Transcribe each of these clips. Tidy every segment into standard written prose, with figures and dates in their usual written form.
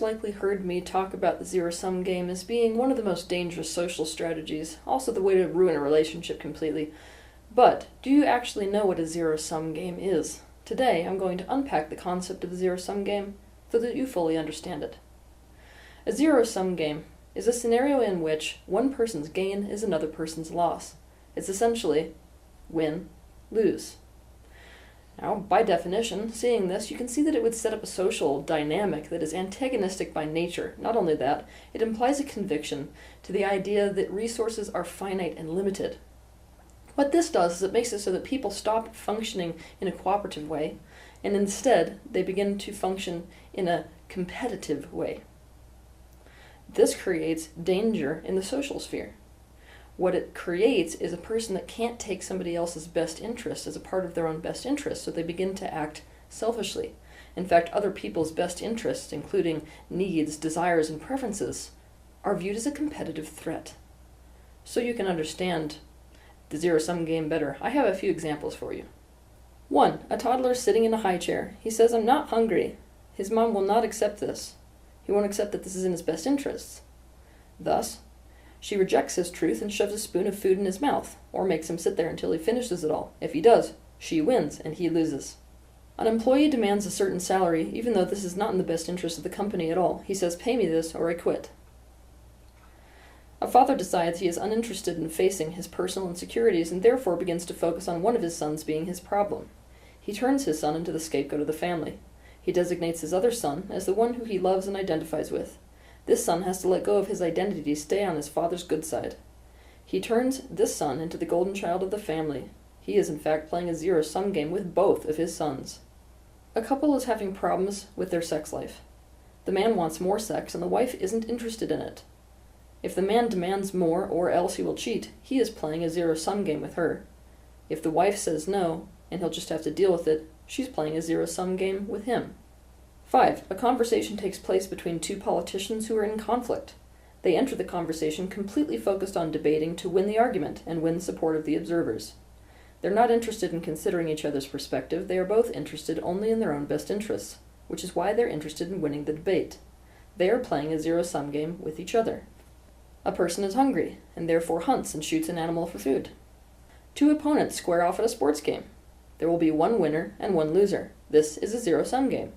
most likely heard me talk about the zero-sum game as being one of the most dangerous social strategies, also the way to ruin a relationship completely. But do you actually know what a zero-sum game is? Today, I'm going to unpack the concept of the zero-sum game so that you fully understand it. A zero-sum game is a scenario in which one person's gain is another person's loss. It's essentially win, lose. Now, by definition, seeing this, you can see that it would set up a social dynamic that is antagonistic by nature. Not only that, it implies a conviction to the idea that resources are finite and limited. What this does is it makes it so that people stop functioning in a cooperative way, and instead they begin to function in a competitive way. This creates danger in the social sphere. What it creates is a person that can't take somebody else's best interest as a part of their own best interest, so they begin to act selfishly. In fact, other people's best interests, including needs, desires, and preferences, are viewed as a competitive threat. So you can understand the zero-sum game better, I have a few examples for you. 1. A toddler sitting in a high chair. He says, "I'm not hungry." His mom will not accept this. He won't accept that this is in his best interests. Thus, she rejects his truth and shoves a spoon of food in his mouth, or makes him sit there until he finishes it all. If he does, she wins and he loses. An employee demands a certain salary, even though this is not in the best interest of the company at all. He says, "Pay me this or I quit." A father decides he is uninterested in facing his personal insecurities and therefore begins to focus on one of his sons being his problem. He turns his son into the scapegoat of the family. He designates his other son as the one who he loves and identifies with. This son has to let go of his identity to stay on his father's good side. He turns this son into the golden child of the family. He is in fact playing a zero-sum game with both of his sons. A couple is having problems with their sex life. The man wants more sex and the wife isn't interested in it. If the man demands more or else he will cheat, he is playing a zero-sum game with her. If the wife says no, and he'll just have to deal with it, she's playing a zero-sum game with him. 5. A conversation takes place between two politicians who are in conflict. They enter the conversation completely focused on debating to win the argument and win the support of the observers. They're not interested in considering each other's perspective, they are both interested only in their own best interests, which is why they're interested in winning the debate. They are playing a zero-sum game with each other. A person is hungry, and therefore hunts and shoots an animal for food. Two opponents square off at a sports game. There will be one winner and one loser. This is a zero-sum game.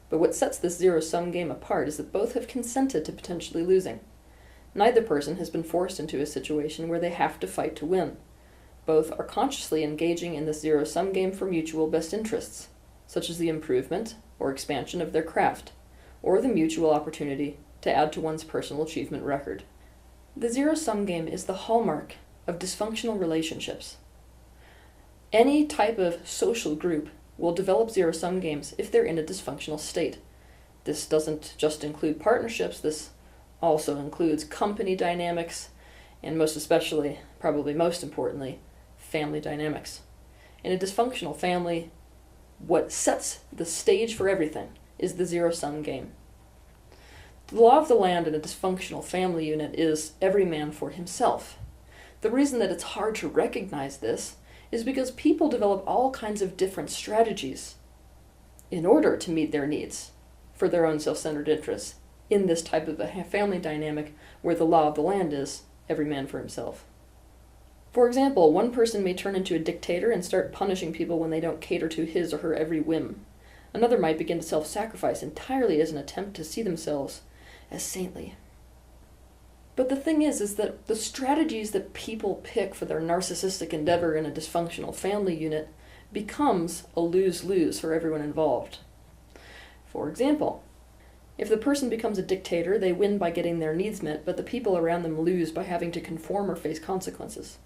But what sets this zero-sum game apart is that both have consented to potentially losing. Neither person has been forced into a situation where they have to fight to win. Both are consciously engaging in this zero-sum game for mutual best interests, such as the improvement or expansion of their craft, or the mutual opportunity to add to one's personal achievement record. The zero-sum game is the hallmark of dysfunctional relationships. Any type of social group will develop zero-sum games if they're in a dysfunctional state. This doesn't just include partnerships, this also includes company dynamics, and most especially, probably most importantly, family dynamics. In a dysfunctional family, what sets the stage for everything is the zero-sum game. The law of the land in a dysfunctional family unit is every man for himself. The reason that it's hard to recognize this is because people develop all kinds of different strategies in order to meet their needs for their own self-centered interests in this type of a family dynamic where the law of the land is every man for himself. For example, one person may turn into a dictator and start punishing people when they don't cater to his or her every whim. Another might begin to self-sacrifice entirely as an attempt to see themselves as saintly. But the thing is that the strategies that people pick for their narcissistic endeavor in a dysfunctional family unit becomes a lose-lose for everyone involved. For example, if the person becomes a dictator, they win by getting their needs met, but the people around them lose by having to conform or face consequences.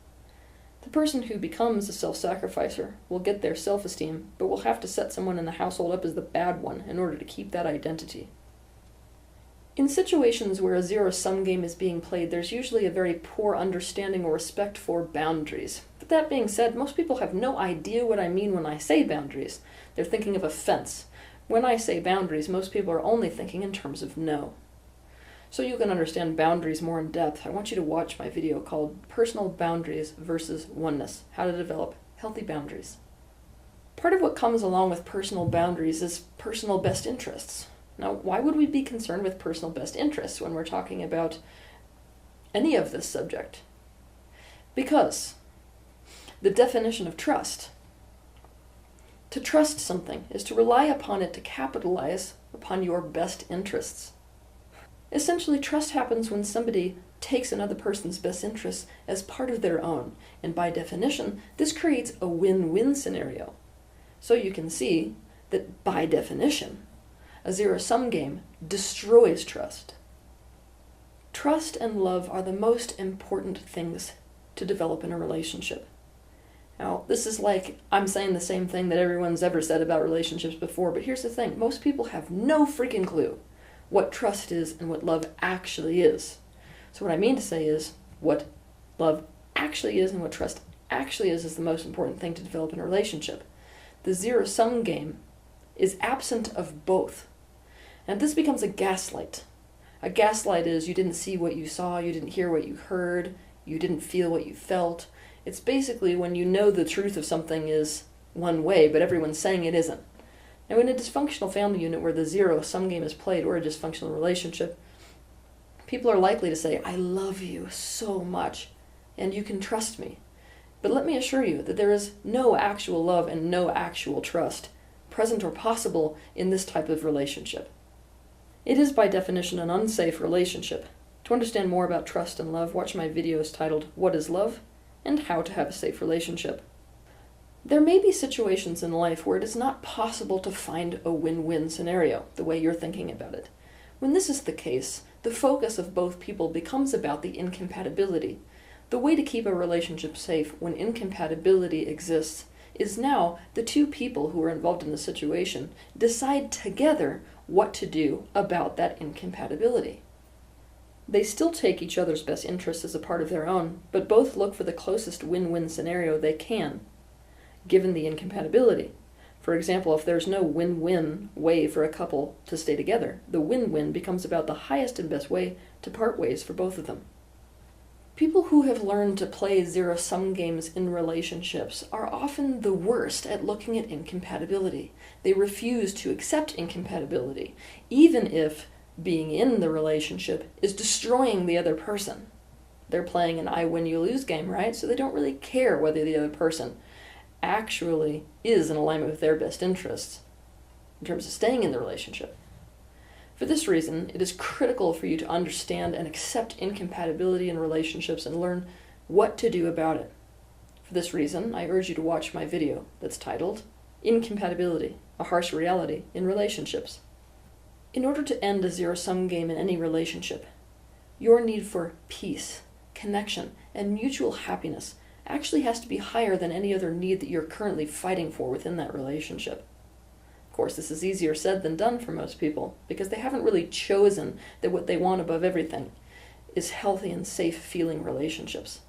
The person who becomes a self-sacrificer will get their self-esteem, but will have to set someone in the household up as the bad one in order to keep that identity. In situations where a zero-sum game is being played, there's usually a very poor understanding or respect for boundaries. But that being said, most people have no idea what I mean when I say boundaries. They're thinking of a fence. When I say boundaries, most people are only thinking in terms of no. So you can understand boundaries more in depth, I want you to watch my video called Personal Boundaries versus Oneness, How to Develop Healthy Boundaries. Part of what comes along with personal boundaries is personal best interests. Now, why would we be concerned with personal best interests when we're talking about any of this subject? Because the definition of trust, to trust something, is to rely upon it to capitalize upon your best interests. Essentially, trust happens when somebody takes another person's best interests as part of their own, and by definition, this creates a win-win scenario. So you can see that by definition, a zero-sum game destroys trust. Trust and love are the most important things to develop in a relationship. Now, this is like I'm saying the same thing that everyone's ever said about relationships before, but here's the thing. Most people have no freaking clue what trust is and what love actually is. So what I mean to say is what love actually is and what trust actually is the most important thing to develop in a relationship. The zero-sum game is absent of both. And this becomes a gaslight. A gaslight is you didn't see what you saw, you didn't hear what you heard, you didn't feel what you felt. It's basically when you know the truth of something is one way, but everyone's saying it isn't. Now, in a dysfunctional family unit where the zero-sum game is played, or a dysfunctional relationship, people are likely to say, I love you so much, and you can trust me. But let me assure you that there is no actual love and no actual trust present or possible in this type of relationship. It is by definition an unsafe relationship. To understand more about trust and love, watch my videos titled What is Love? And How to Have a Safe Relationship. There may be situations in life where it is not possible to find a win-win scenario, the way you're thinking about it. When this is the case, the focus of both people becomes about the incompatibility. The way to keep a relationship safe when incompatibility exists is now the two people who are involved in the situation decide together what to do about that incompatibility. They still take each other's best interests as a part of their own, but both look for the closest win-win scenario they can, given the incompatibility. For example, if there's no win-win way for a couple to stay together, the win-win becomes about the highest and best way to part ways for both of them. People who have learned to play zero-sum games in relationships are often the worst at looking at incompatibility. They refuse to accept incompatibility, even if being in the relationship is destroying the other person. They're playing an I win, you lose game, right? So they don't really care whether the other person actually is in alignment with their best interests in terms of staying in the relationship. For this reason, it is critical for you to understand and accept incompatibility in relationships and learn what to do about it. For this reason, I urge you to watch my video that's titled Incompatibility, a Harsh Reality in Relationships. In order to end a zero-sum game in any relationship, your need for peace, connection, and mutual happiness actually has to be higher than any other need that you're currently fighting for within that relationship. Of course, this is easier said than done for most people, because they haven't really chosen that what they want above everything is healthy and safe feeling relationships.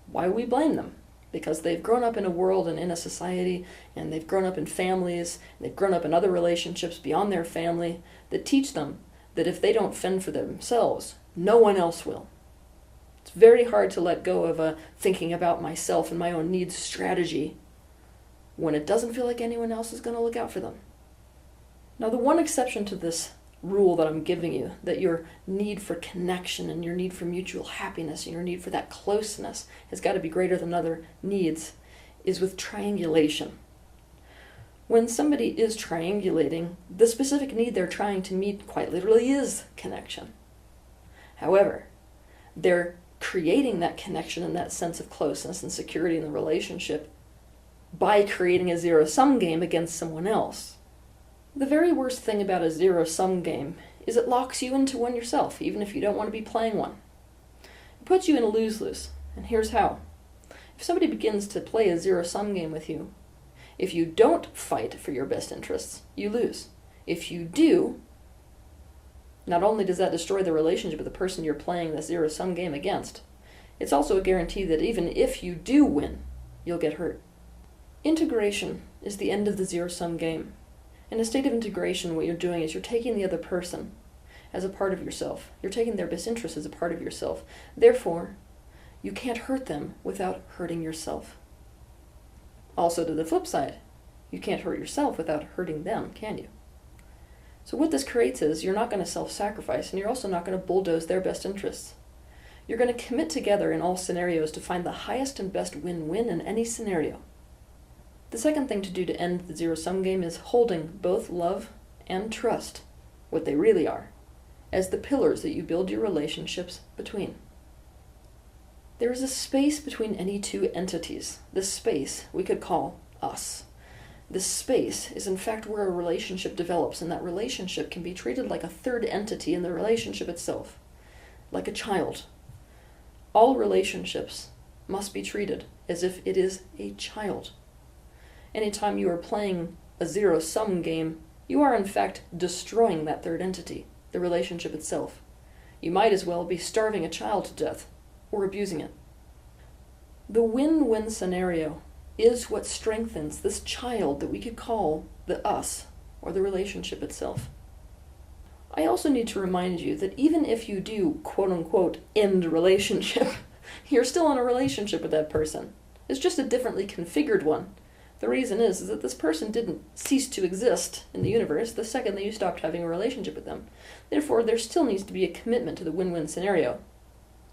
Why we blame them? Because they've grown up in a world and in a society, and they've grown up in families, and they've grown up in other relationships beyond their family that teach them that if they don't fend for themselves, no one else will. It's very hard to let go of a thinking about myself and my own needs strategy when it doesn't feel like anyone else is going to look out for them. Now, the one exception to this rule that I'm giving you, that your need for connection and your need for mutual happiness and your need for that closeness has got to be greater than other needs, is with triangulation. When somebody is triangulating, the specific need they're trying to meet quite literally is connection. However, they're creating that connection and that sense of closeness and security in the relationship by creating a zero-sum game against someone else. The very worst thing about a zero-sum game is it locks you into one yourself, even if you don't want to be playing one. It puts you in a lose-lose, and here's how. If somebody begins to play a zero-sum game with you, if you don't fight for your best interests, you lose. If you do, not only does that destroy the relationship with the person you're playing the zero-sum game against, it's also a guarantee that even if you do win, you'll get hurt. Integration is the end of the zero-sum game. In a state of integration, what you're doing is you're taking the other person as a part of yourself. You're taking their best interests as a part of yourself. Therefore, you can't hurt them without hurting yourself. Also, to the flip side, you can't hurt yourself without hurting them, can you? So what this creates is you're not going to self-sacrifice, and you're also not going to bulldoze their best interests. You're going to commit together in all scenarios to find the highest and best win-win in any scenario. The second thing to do to end the zero-sum game is holding both love and trust, what they really are, as the pillars that you build your relationships between. There is a space between any two entities. This space we could call us. This space is in fact where a relationship develops, and that relationship can be treated like a third entity in the relationship itself, like a child. All relationships must be treated as if it is a child. Anytime you are playing a zero-sum game, you are in fact destroying that third entity, the relationship itself. You might as well be starving a child to death or abusing it. The win-win scenario is what strengthens this child that we could call the us, or the relationship itself. I also need to remind you that even if you do, quote-unquote, end a relationship, you're still in a relationship with that person. It's just a differently configured one. The reason is that this person didn't cease to exist in the universe the second that you stopped having a relationship with them. Therefore, there still needs to be a commitment to the win-win scenario.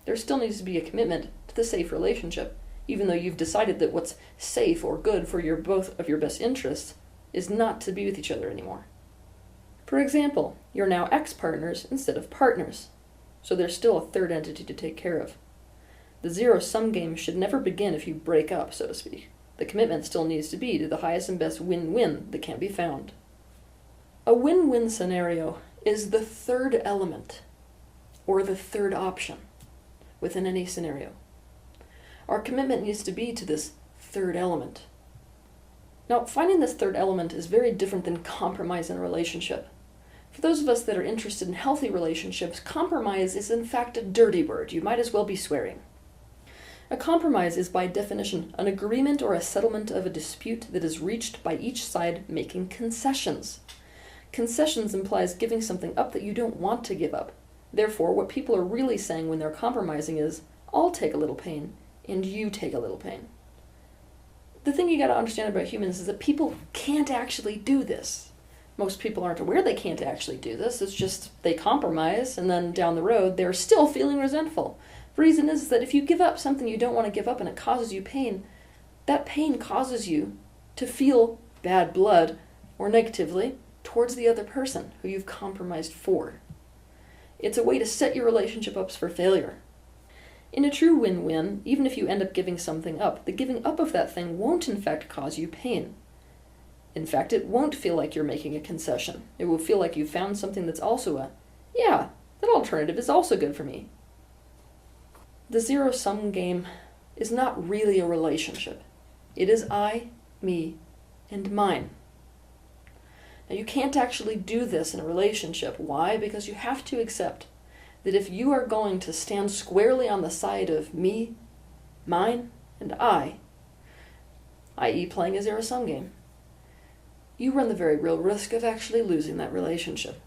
There still needs to be a commitment to the safe relationship, even though you've decided that what's safe or good for both of your best interests is not to be with each other anymore. For example, you're now ex-partners instead of partners, so there's still a third entity to take care of. The zero-sum game should never begin if you break up, so to speak. The commitment still needs to be to the highest and best win-win that can be found. A win-win scenario is the third element, or the third option, within any scenario. Our commitment needs to be to this third element. Now, finding this third element is very different than compromise in a relationship. For those of us that are interested in healthy relationships, compromise is in fact a dirty word. You might as well be swearing. A compromise is by definition an agreement or a settlement of a dispute that is reached by each side making concessions. Concessions implies giving something up that you don't want to give up. Therefore, what people are really saying when they're compromising is, I'll take a little pain, and you take a little pain. The thing you gotta understand about humans is that people can't actually do this. Most people aren't aware they can't actually do this. It's just they compromise, and then down the road, they're still feeling resentful. The reason is that if you give up something you don't want to give up and it causes you pain, that pain causes you to feel bad blood, or negatively, towards the other person who you've compromised for. It's a way to set your relationship up for failure. In a true win-win, even if you end up giving something up, the giving up of that thing won't in fact cause you pain. In fact, it won't feel like you're making a concession. It will feel like you found something that's also yeah, that alternative is also good for me. The zero-sum game is not really a relationship. It is I, me, and mine. Now, you can't actually do this in a relationship. Why? Because you have to accept that if you are going to stand squarely on the side of me, mine, and I, i.e. playing a zero-sum game, you run the very real risk of actually losing that relationship.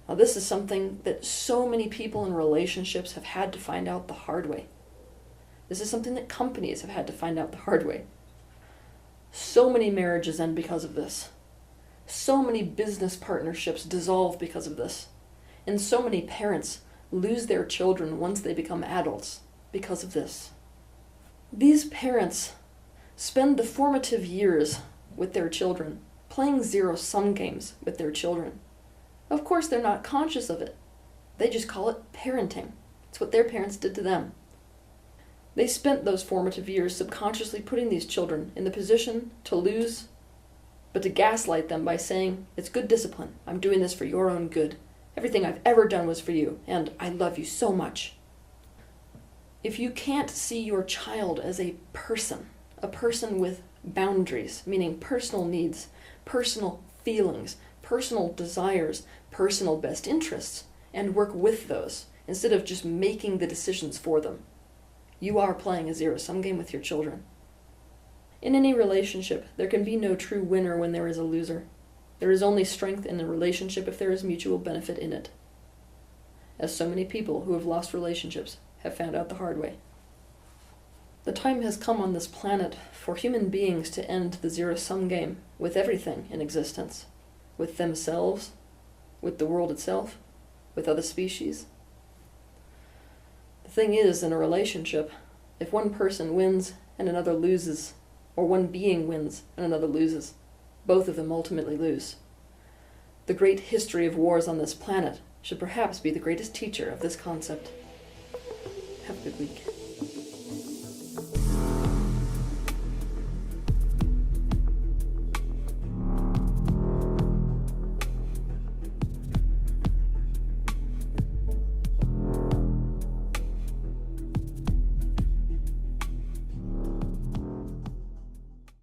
Now, this is something that so many people in relationships have had to find out the hard way. This is something that companies have had to find out the hard way. So many marriages end because of this. So many business partnerships dissolve because of this. And so many parents lose their children once they become adults because of this. These parents spend the formative years with their children playing zero-sum games with their children. Of course, they're not conscious of it. They just call it parenting. It's what their parents did to them. They spent those formative years subconsciously putting these children in the position to lose, but to gaslight them by saying, it's good discipline. I'm doing this for your own good. Everything I've ever done was for you, and I love you so much. If you can't see your child as a person with boundaries, meaning personal needs, personal feelings, personal desires, personal best interess, and work with those, instead of just making the decisions for them, you are playing a zero-sum game with your children. In any relationship, there can be no true winner when there is a loser. There is only strength in a relationship if there is mutual benefit in it. As so many people who have lost relationships have found out the hard way. The time has come on this planet for human beings to end the zero-sum game with everything in existence. With themselves, with the world itself, with other species? The thing is, in a relationship, if one person wins and another loses, or one being wins and another loses, both of them ultimately lose. The great history of wars on this planet should perhaps be the greatest teacher of this concept. Have a good week.